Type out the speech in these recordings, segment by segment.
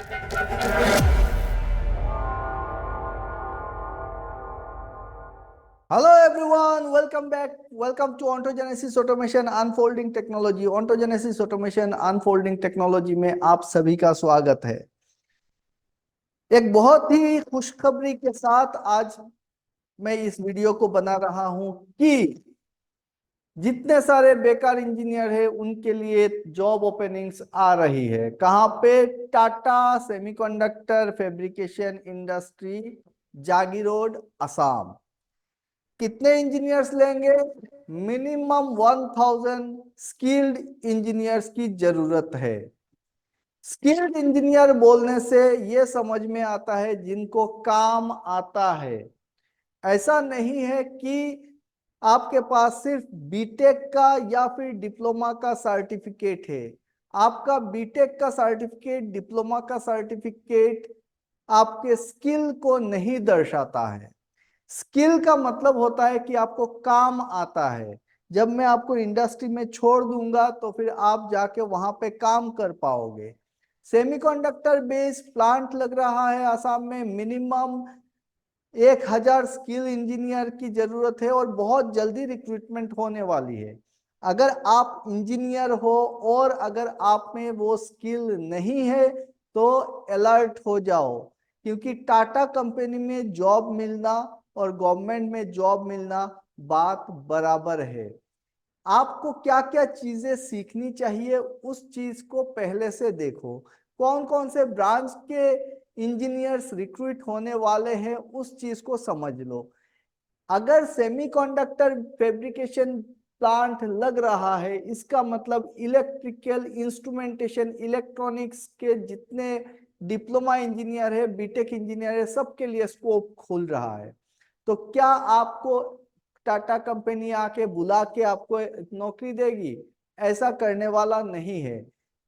Hello everyone, welcome back. Welcome to Ontogenesis Automation Unfolding Technology. Ontogenesis Automation Unfolding Technology में आप सभी का स्वागत है। एक बहुत ही खुशखबरी के साथ आज मैं इस वीडियो को बना रहा हूं कि जितने सारे बेकार इंजीनियर हैं उनके लिए जॉब ओपनिंग्स आ रही है। कहाँ पे? Tata semiconductor fabrication industry, Jagiroad, Assam. कितने इंजीनियर्स लेंगे? मिनिमम 1000 स्किल्ड इंजीनियर्स की जरूरत है। स्किल्ड इंजीनियर बोलने से यह समझ में आता है जिनको काम आता है। ऐसा नहीं है कि आपके पास सिर्फ बीटेक का या फिर डिप्लोमा का सर्टिफिकेट है। आपका बीटेक का सर्टिफिकेट, डिप्लोमा का सर्टिफिकेट आपके स्किल को नहीं दर्शाता है। स्किल का मतलब होता है कि आपको काम आता है। जब मैं आपको इंडस्ट्री में छोड़ दूंगा तो फिर आप जाके वहां पे काम कर पाओगे। सेमीकंडक्टर बेस्ड प्लांट लग रहा है असम में। मिनिमम 1000 स्किल इंजीनियर की जरूरत है और बहुत जल्दी रिक्रूटमेंट होने वाली है। अगर आप इंजीनियर हो और अगर आप में वो स्किल नहीं है तो अलर्ट हो जाओ, क्योंकि टाटा कंपनी में जॉब मिलना और गवर्नमेंट में जॉब मिलना बात बराबर है। आपको क्या क्या चीजें सीखनी चाहिए उस चीज को पहले से देखो। कौन कौन से ब्रांच के इंजीनियर्स रिक्रूट होने वाले हैं उस चीज को समझ लो। अगर सेमीकंडक्टर फैब्रिकेशन प्लांट लग रहा है, इसका मतलब इलेक्ट्रिकल इंस्ट्रूमेंटेशन, इलेक्ट्रॉनिक्स के जितने डिप्लोमा इंजीनियर है, बीटेक इंजीनियर है, सबके लिए स्कोप खुल रहा है। तो क्या आपको टाटा कंपनी आके बुला के आपको नौकरी देगी? ऐसा करने वाला नहीं है।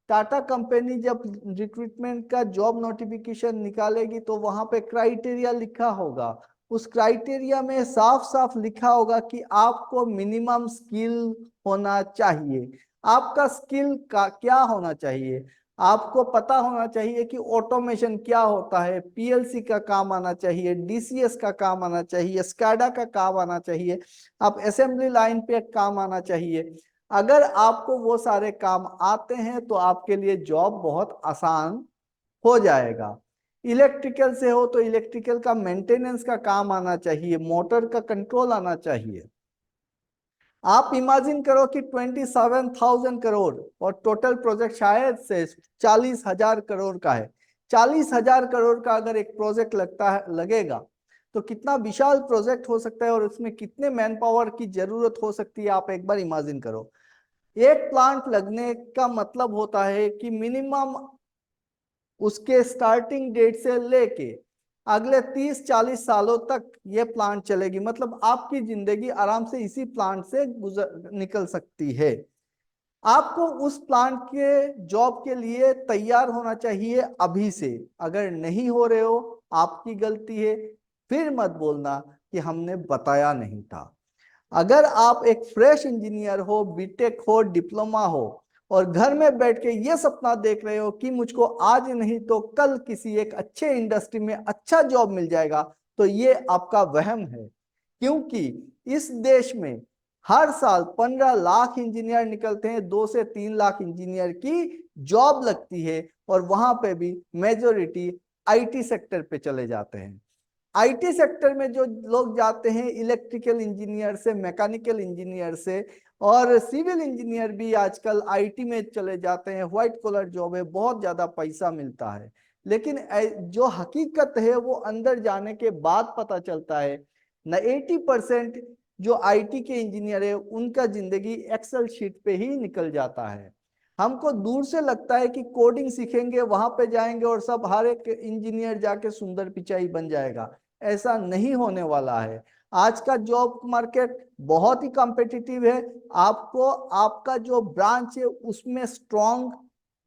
टाटा कंपनी जब रिक्रूटमेंट का जॉब नोटिफिकेशन निकालेगी तो वहां पे क्राइटेरिया लिखा होगा। उस क्राइटेरिया में साफ साफ लिखा होगा कि आपको मिनिमम स्किल होना चाहिए। आपका स्किल का क्या होना चाहिए? आपको पता होना चाहिए कि ऑटोमेशन क्या होता है, पीएलसी का काम आना चाहिए, डीसीएस का काम आना चाहिए, स्काडा का काम आना चाहिए, आप असेंबली लाइन पे काम आना चाहिए। अगर आपको वो सारे काम आते हैं तो आपके लिए जॉब बहुत आसान हो जाएगा। इलेक्ट्रिकल से हो तो इलेक्ट्रिकल का मेंटेनेंस का काम आना चाहिए, मोटर का कंट्रोल आना चाहिए। आप इमेजिन करो कि 27,000 करोड़ और टोटल प्रोजेक्ट शायद से 40,000 करोड़ का है। 40,000 करोड़ का अगर एक प्रोजेक्ट लगता है, लगेगा तो कितना विशाल प्रोजेक्ट हो सकता है और उसमें कितने मैन पावर की जरूरत हो सकती है, आप एक बार इमेजिन करो। एक प्लांट लगने का मतलब होता है कि मिनिमम उसके स्टार्टिंग डेट से लेके अगले 30-40 सालों तक ये प्लांट चलेगी। मतलब आपकी जिंदगी आराम से इसी प्लांट से गुजर निकल सकती है। आपको उस प्लांट के जॉब के लिए तैयार होना चाहिए अभी से। अगर नहीं हो रहे हो, आपकी गलती है। फिर मत बोलना कि हमने बताया नहीं था। अगर आप एक फ्रेश इंजीनियर हो, बीटेक हो, डिप्लोमा हो और घर में बैठ के ये सपना देख रहे हो कि मुझको आज नहीं तो कल किसी एक अच्छे इंडस्ट्री में अच्छा जॉब मिल जाएगा, तो ये आपका वहम है। क्योंकि इस देश में हर साल 15 लाख इंजीनियर निकलते हैं, 2 से 3 लाख इंजीनियर की जॉब लगती है और वहां पे भी मेजोरिटी आईटी सेक्टर पे चले जाते हैं। आईटी सेक्टर में जो लोग जाते हैं इलेक्ट्रिकल इंजीनियर से, मैकेनिकल इंजीनियर से और सिविल इंजीनियर भी आजकल आईटी में चले जाते हैं। व्हाइट कॉलर जॉब है, बहुत ज्यादा पैसा मिलता है। लेकिन जो हकीकत है वो अंदर जाने के बाद पता चलता है न 80% जो आईटी के इंजीनियर है उनका जिंदगी एक्सेल शीट पे ही निकल जाता है। हमको दूर से लगता है कि कोडिंग सीखेंगे, वहां पे जाएंगे और सब हर एक इंजीनियर जाके सुंदर पिचाई बन जाएगा। ऐसा नहीं होने वाला है। आज का जॉब मार्केट बहुत ही कॉम्पिटिटिव है। आपको आपका जो ब्रांच है उसमें स्ट्रांग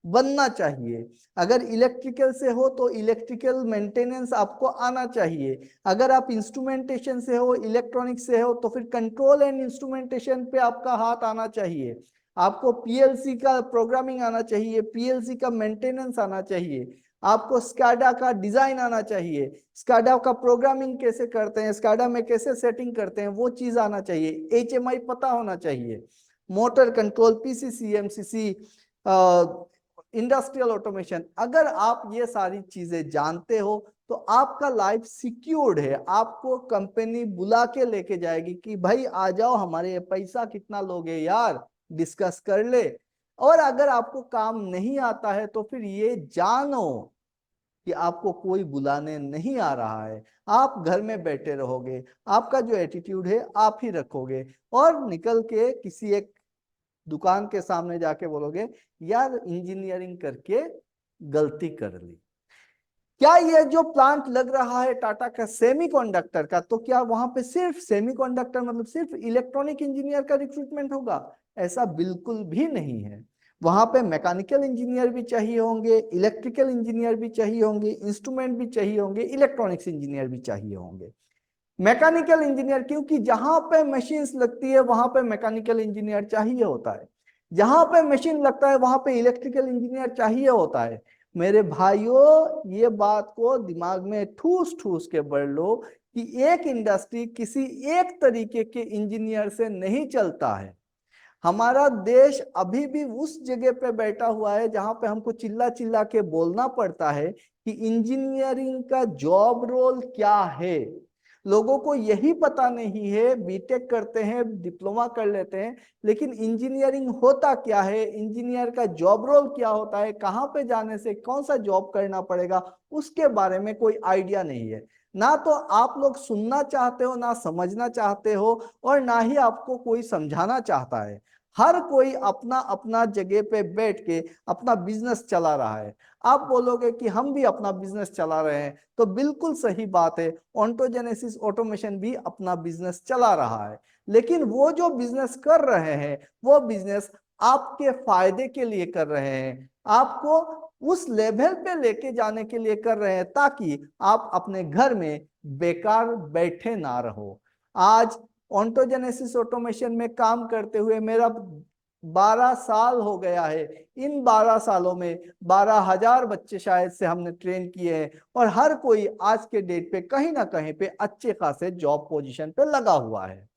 बनना चाहिए। अगर इलेक्ट्रिकल से हो तो इलेक्ट्रिकल मेंटेनेंस आपको आना चाहिए। अगर आप इंस्ट्रूमेंटेशन से हो, इलेक्ट्रॉनिक से हो, तो फिर कंट्रोल एंड इंस्ट्रूमेंटेशन पे आपका हाथ आना चाहिए। आपको पीएलसी का प्रोग्रामिंग आना चाहिए, पीएलसी का मेंटेनेंस आना चाहिए। आपको स्काडा का डिजाइन आना चाहिए, स्काडा का प्रोग्रामिंग कैसे करते हैं, स्काडा में कैसे सेटिंग करते हैं वो चीज आना चाहिए, एचएमआई पता होना चाहिए, motor control, PCC, MCC, industrial automation. अगर आप ये सारी चीजें जानते हो तो आपका लाइफ सिक्योर्ड है। आपको कंपनी बुला के लेके जाएगी कि भाई आ जाओ हमारे, पैसा कितना लोगे यार, डिस्कस कर ले। और अगर आपको काम नहीं आता है तो फिर ये जानो कि आपको कोई बुलाने नहीं आ रहा है, आप घर में बैठे रहोगे, आपका जो एटीट्यूड है आप ही रखोगे और निकल के किसी एक दुकान के सामने जाके बोलोगे यार इंजीनियरिंग करके गलती कर ली। क्या ये जो प्लांट लग रहा है टाटा का सेमीकंडक्टर का, तो क्या वहां पे सिर्फ सेमीकंडक्टर मतलब सिर्फ इलेक्ट्रॉनिक इंजीनियर का रिक्रूटमेंट होगा? ऐसा बिल्कुल भी नहीं है। वहां पे मैकेनिकल इंजीनियर भी चाहिए होंगे, इलेक्ट्रिकल इंजीनियर भी चाहिए होंगे, इंस्ट्रूमेंट भी चाहिए होंगे, इलेक्ट्रॉनिक्स इंजीनियर भी चाहिए होंगे। मैकेनिकल इंजीनियर, क्योंकि जहां पे मशीन्स लगती है वहां पे मैकेनिकल इंजीनियर चाहिए होता है, जहां पे मशीन लगता है वहां पे इलेक्ट्रिकल इंजीनियर चाहिए होता है। मेरे भाइयों ये बात को दिमाग में ठूस ठूस के बढ़ लो कि एक इंडस्ट्री किसी एक तरीके के इंजीनियर से नहीं चलता है। हमारा देश अभी भी उस जगह पे बैठा हुआ है जहां पे हमको चिल्ला चिल्ला के बोलना पड़ता है कि इंजीनियरिंग का जॉब रोल क्या है। लोगों को यही पता नहीं है, बीटेक करते हैं, डिप्लोमा कर लेते हैं, लेकिन इंजीनियरिंग होता क्या है, इंजीनियर का जॉब रोल क्या होता है, कहाँ पे जाने से कौन सा जॉब करना पड़ेगा, उसके बारे में कोई आइडिया नहीं है। ना तो आप लोग सुनना चाहते हो, ना समझना चाहते हो, और ना ही आपको कोई समझाना चाहता है। हर कोई अपना अपना जगह पे बैठ के अपना बिजनेस चला रहा है। आप बोलोगे कि हम भी अपना बिजनेस चला रहे हैं, तो बिल्कुल सही बात है, ऑन्टोजेनेसिस ऑटोमेशन भी अपना बिजनेस चला रहा है। लेकिन वो जो बिजनेस कर रहे हैं वो बिजनेस आपके फायदे के लिए कर रहे हैं, आपको उस लेवल पे लेके जाने के लिए कर रहे हैं ताकि आप अपने घर में बेकार बैठे ना रहो। आज ऑन्टोजेनेसिस ऑटोमेशन में काम करते हुए मेरा 12 साल हो गया है। इन 12 सालों में 12,000 बच्चे शायद से हमने ट्रेन किए हैं, और हर कोई आज के डेट पे कहीं ना कहीं पे अच्छे खासे जॉब पोजीशन पे लगा हुआ है।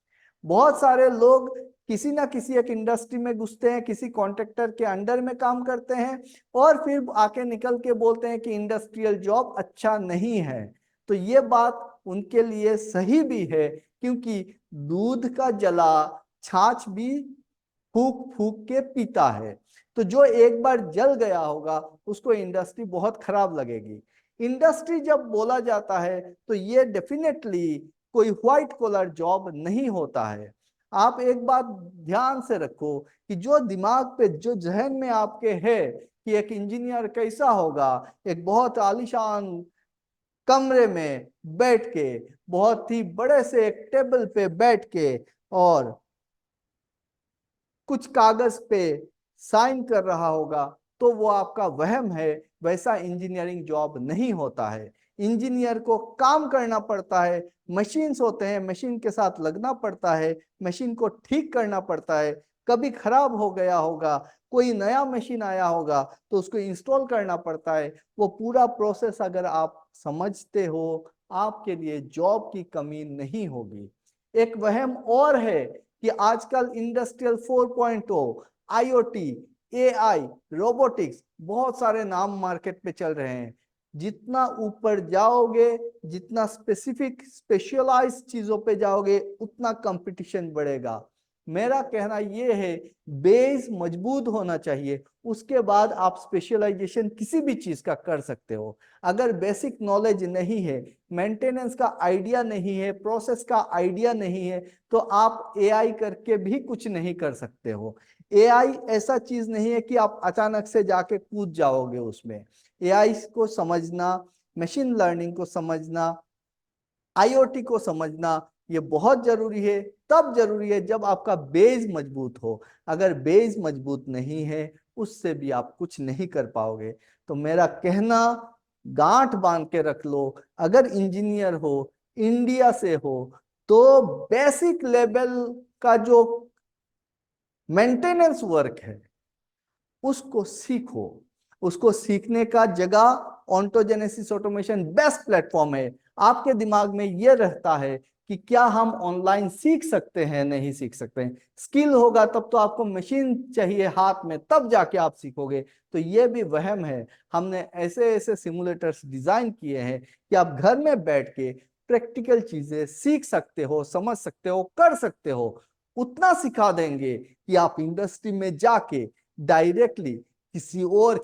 बहुत सारे लोग किसी ना किसी एक इंडस्ट्री में घुसते हैं, किसी कॉन्ट्रैक्टर के अंडर में काम करते हैं, और फिर आके निकल के बोलते हैं कि इंडस्ट्रियल जॉब अच्छा नहीं है। तो ये बात उनके लिए सही भी है, क्योंकि दूध का जला छाछ भी फूक फूक के पीता है। तो जो एक बार जल गया होगा उसको इंडस्ट्री बहुत खराब लगेगी। इंडस्ट्री जब बोला जाता है तो ये डेफिनेटली कोई व्हाइट कॉलर जॉब नहीं होता है। आप एक बात ध्यान से रखो कि जो दिमाग पे, जो जहन में आपके है कि एक इंजीनियर कैसा होगा, एक बहुत आलीशान कमरे में बैठ के, बहुत ही बड़े से एक टेबल पे बैठ के और कुछ कागज पे साइन कर रहा होगा, तो वो आपका वहम है। वैसा इंजीनियरिंग जॉब नहीं होता है। इंजीनियर को काम करना पड़ता है, मशीन्स होते हैं, मशीन के साथ लगना पड़ता है, मशीन को ठीक करना पड़ता है। कभी खराब हो गया होगा, कोई नया मशीन आया होगा तो उसको इंस्टॉल करना पड़ता है। वो पूरा प्रोसेस अगर आप समझते हो, आपके लिए जॉब की कमी नहीं होगी। एक वहम और है कि आजकल इंडस्ट्रियल 4.0, आईओटी, एआई, रोबोटिक्स, बहुत सारे नाम मार्केट पे चल रहे हैं। जितना ऊपर जाओगे, जितना स्पेसिफिक स्पेशलाइज चीजों पे जाओगे, उतना कंपटीशन बढ़ेगा। मेरा कहना यह है बेस मजबूत होना चाहिए, उसके बाद आप स्पेशलाइजेशन किसी भी चीज का कर सकते हो। अगर बेसिक नॉलेज नहीं है, मेंटेनेंस का आइडिया नहीं है, प्रोसेस का आइडिया नहीं है, तो आप एआई करके भी कुछ नहीं कर सकते हो। एआई ऐसा चीज नहीं है कि आप अचानक से जाके कूद जाओगे उसमें। एआई को समझना, मशीन लर्निंग को समझना, आईओटी को समझना, ये बहुत जरूरी है। तब जरूरी है जब आपका बेस मजबूत हो। अगर बेस मजबूत नहीं है, उससे भी आप कुछ नहीं कर पाओगे। तो मेरा कहना, गांठ बांध के रख लो, अगर इंजीनियर हो, इंडिया से हो, तो बेसिक लेवल का जो मेंटेनेंस वर्क है उसको सीखो। उसको सीखने का जगह ऑन्टोजेनेसिस ऑटोमेशन बेस्ट प्लेटफॉर्म है। आपके दिमाग में यह रहता है कि क्या हम ऑनलाइन सीख सकते हैं, नहीं सीख सकते हैं। स्किल होगा तब तो आपको मशीन चाहिए हाथ में, तब जाके आप सीखोगे। तो ये भी वहम है। हमने ऐसे ऐसे सिमुलेटर्स डिजाइन किए हैं कि आप घर में बैठ के प्रैक्टिकल चीजें सीख सकते हो, समझ सकते हो, कर सकते हो। उतना सिखा देंगे कि आप इंडस्ट्री में जाके डायरेक्टली किसी और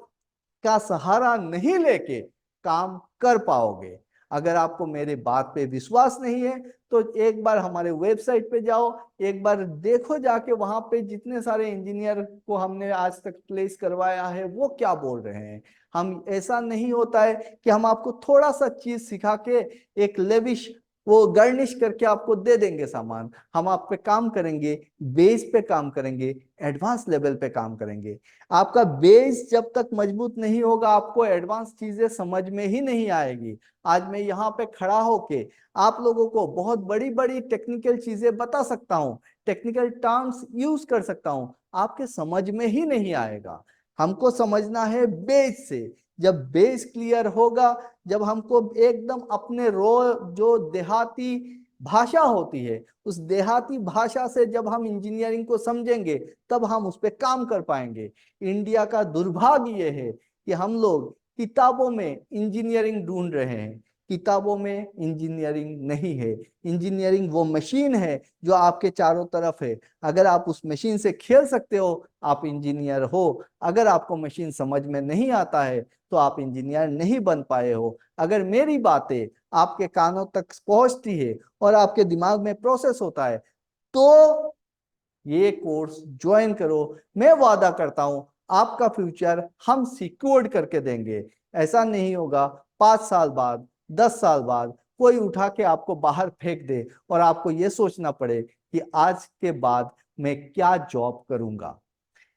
का सहारा नहीं लेके काम कर पाओगे। अगर आपको मेरे बात पे विश्वास नहीं है तो एक बार हमारे वेबसाइट पे जाओ, एक बार देखो जाके वहां पे जितने सारे इंजीनियर को हमने आज तक प्लेस करवाया है वो क्या बोल रहे हैं। हम ऐसा नहीं होता है कि हम आपको थोड़ा सा चीज सिखा के एक लेविश वो गर्निश करके आपको दे देंगे सामान। हम आप पे काम करेंगे, बेस पे काम करेंगे, एडवांस लेवल पे काम करेंगे। आपका बेस जब तक मजबूत नहीं होगा आपको एडवांस चीजें समझ में ही नहीं आएगी। आज मैं यहाँ पे खड़ा होके आप लोगों को बहुत बड़ी बड़ी टेक्निकल चीजें बता सकता हूँ, टेक्निकल टर्म्स यूज कर सकता हूँ, आपके समझ में ही नहीं आएगा। हमको समझना है बेस से। जब बेस क्लियर होगा, जब हमको एकदम अपने जो देहाती भाषा होती है उस देहाती भाषा से जब हम इंजीनियरिंग को समझेंगे तब हम उस पर काम कर पाएंगे। इंडिया का दुर्भाग्य ये है कि हम लोग किताबों में इंजीनियरिंग ढूंढ रहे हैं, किताबों में इंजीनियरिंग नहीं है। इंजीनियरिंग वो मशीन है जो आपके चारों तरफ है। अगर आप उस मशीन से खेल सकते हो आप इंजीनियर हो। अगर आपको मशीन समझ में नहीं आता है तो आप इंजीनियर नहीं बन पाए हो। अगर मेरी बातें आपके कानों तक पहुंचती है और आपके दिमाग में प्रोसेस होता है तो ये कोर्स ज्वाइन करो। मैं वादा करता हूं आपका फ्यूचर हम सिक्योर्ड करके देंगे। ऐसा नहीं होगा 5 साल बाद 10 साल बाद कोई उठा के आपको बाहर फेंक दे और आपको ये सोचना पड़े कि आज के बाद मैं क्या जॉब करूंगा।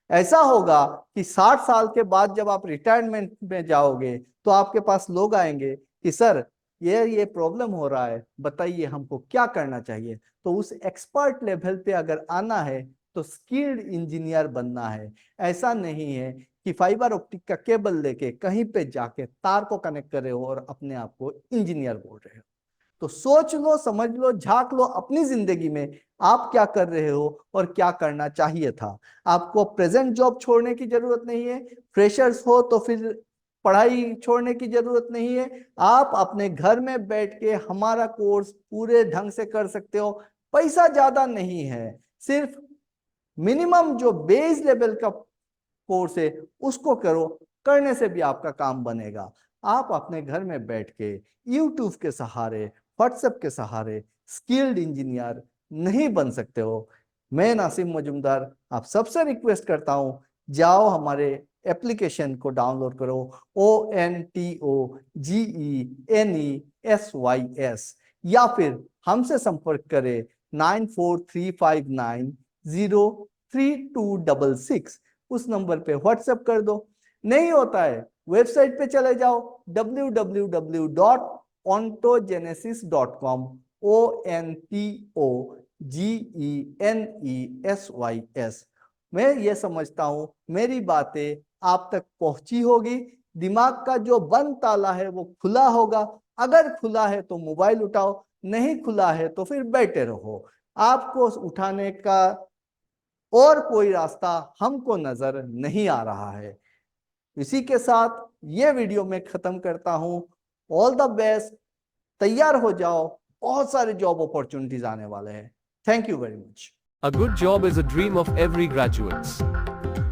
ऐसा होगा कि 60 साल के बाद जब आप रिटायरमेंट में जाओगे तो आपके पास लोग आएंगे कि सर ये प्रॉब्लम हो रहा है, बताइए हमको क्या करना चाहिए। तो उस एक्सपर्ट लेवल पे अगर आना है तो स्किल्ड इंजीनियर बनना है। ऐसा नहीं है कि फाइबर ऑप्टिक का केबल लेके कहीं पे जाके तार को कनेक्ट कर रहे हो और अपने आप को इंजीनियर बोल रहे हो। तो सोच लो, समझ लो, झांक लो अपनी जिंदगी में आप क्या कर रहे हो और क्या करना चाहिए था। आपको प्रेजेंट जॉब छोड़ने की जरूरत नहीं है। फ्रेशर्स हो तो फिर पढ़ाई छोड़ने की जरूरत नहीं है। आप अपने घर में बैठ के हमारा कोर्स पूरे ढंग से कर सकते हो। पैसा ज्यादा नहीं है, सिर्फ मिनिमम जो बेस लेवल का कोर्स है उसको करो, करने से भी आपका काम बनेगा। आप अपने घर में बैठ के यूट्यूब के सहारे, व्हाट्सएप के सहारे स्किल्ड इंजीनियर नहीं बन सकते हो। मैं नासिम मजुमदार आप सबसे रिक्वेस्ट करता हूं, जाओ हमारे एप्लीकेशन को डाउनलोड करो, ONTOGENESYS, या फिर हमसे संपर्क करें 9435903266। उस नंबर पे व्हाट्सएप कर दो। नहीं होता है वेबसाइट पे चले जाओ www.ontogenesis.com, ONTOGENESYS। मैं ये समझता हूं मेरी बातें आप तक पहुंची होगी। दिमाग का जो बंद ताला है वो खुला होगा। अगर खुला है तो मोबाइल उठाओ, नहीं खुला है तो फिर बैठे रहो। आपको उठाने का और कोई रास्ता हमको नजर नहीं आ रहा है। इसी के साथ ये वीडियो मैं खत्म करता हूं। ऑल द बेस्ट, तैयार हो जाओ, बहुत सारे जॉब अपॉर्चुनिटीज आने वाले हैं। Thank you very much. A good job is a dream of every graduate.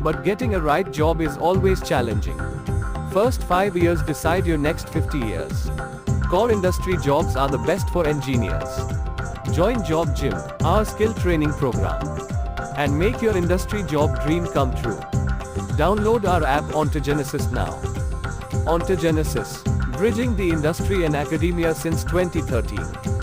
But getting a right job is always challenging. First 5 years decide your next 50 years. Core industry jobs are the best for engineers. Join Job Gym, our skill training program, and make your industry job dream come true. Download our app Ontogenesis now. Ontogenesis, bridging the industry and academia since 2013.